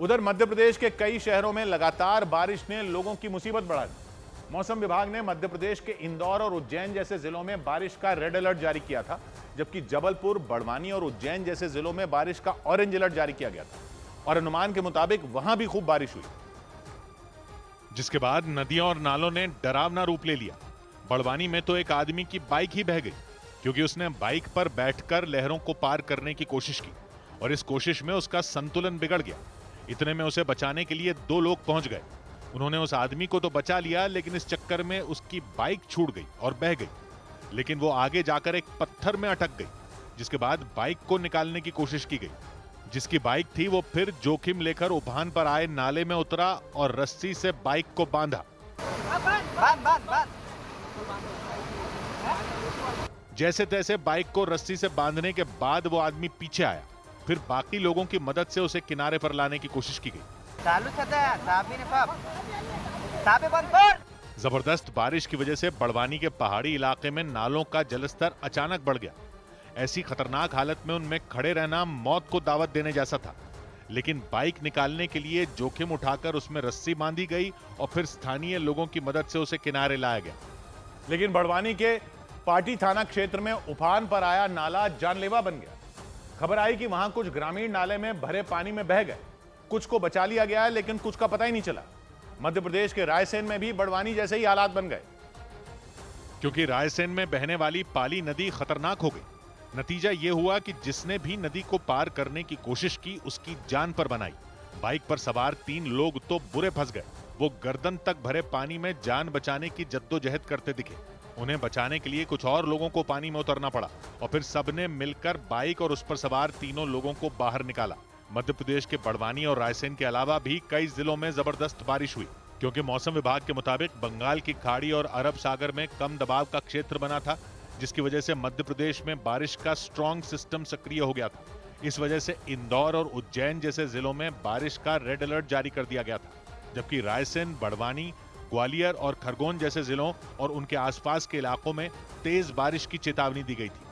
उधर मध्य प्रदेश के कई शहरों में लगातार बारिश ने लोगों की मुसीबत बढ़ा दी। मौसम विभाग ने मध्य प्रदेश के इंदौर और उज्जैन जैसे जिलों में बारिश का रेड अलर्ट जारी किया था, जबकि जबलपुर, बड़वानी और उज्जैन जैसे जिलों में बारिश का ऑरेंज अलर्ट जारी किया गया था और अनुमान के मुताबिक वहां भी खूब बारिश हुई, जिसके बाद नदियों और नालों ने डरावना रूप ले लिया। बड़वानी में तो एक आदमी की बाइक ही बह गई क्योंकि उसने बाइक पर बैठकर लहरों को पार करने की कोशिश की और इस कोशिश में उसका संतुलन बिगड़ गया। इतने में उसे बचाने के लिए 2 लोग पहुंच गए। उन्होंने उस आदमी को तो बचा लिया, लेकिन इस चक्कर में उसकी बाइक छूट गई और बह गई, लेकिन वो आगे जाकर एक पत्थर में अटक गई, जिसके बाद बाइक को निकालने की कोशिश की गई। जिसकी बाइक थी वो फिर जोखिम लेकर उफान पर आए नाले में उतरा और रस्सी से बाइक को बांधा। जैसे तैसे बाइक को रस्सी से बांधने के बाद वो आदमी पीछे आया, फिर बाकी लोगों की मदद से उसे किनारे पर लाने की कोशिश की गई। जबरदस्त बारिश की वजह से बड़वानी के पहाड़ी इलाके में नालों का जलस्तर अचानक बढ़ गया। ऐसी खतरनाक हालत में उनमें खड़े रहना मौत को दावत देने जैसा था, लेकिन बाइक निकालने के लिए जोखिम उठाकर उसमें रस्सी बांधी गई और फिर स्थानीय लोगों की मदद से उसे किनारे लाया गया। लेकिन बड़वानी के पाटी थाना क्षेत्र में उफान पर आया नाला जानलेवा बन गया। खबर आई कि वहां कुछ ग्रामीण नाले में भरे पानी में बह गए। कुछ को बचा लिया गया है, लेकिन कुछ का पता ही नहीं चला। मध्य प्रदेश के रायसेन में भी बड़वानी जैसे ही हालात बन गए, क्योंकि रायसेन में बहने वाली पाली नदी खतरनाक हो गई। नतीजा यह हुआ कि जिसने भी नदी को पार करने की कोशिश की उसकी जान पर बनाई। बाइक पर सवार 3 लोग तो बुरे फंस गए। वो गर्दन तक भरे पानी में जान बचाने की जद्दोजहद करते दिखे। उन्हें बचाने के लिए कुछ और लोगों को पानी में उतरना पड़ा और फिर सबने मिलकर बाइक और उस पर सवार 3 लोगों को बाहर निकाला। मध्य प्रदेश के बड़वानी और रायसेन के अलावा भी कई जिलों में जबरदस्त बारिश हुई, क्योंकि मौसम विभाग के मुताबिक बंगाल की खाड़ी और अरब सागर में कम दबाव का क्षेत्र बना था, जिसकी वजह से मध्य प्रदेश में बारिश का स्ट्रॉन्ग सिस्टम सक्रिय हो गया था। इस वजह से इंदौर और उज्जैन जैसे जिलों में बारिश का रेड अलर्ट जारी कर दिया गया था, जबकि रायसेन, बड़वानी, ग्वालियर और खरगोन जैसे जिलों और उनके आसपास के इलाकों में तेज बारिश की चेतावनी दी गई थी।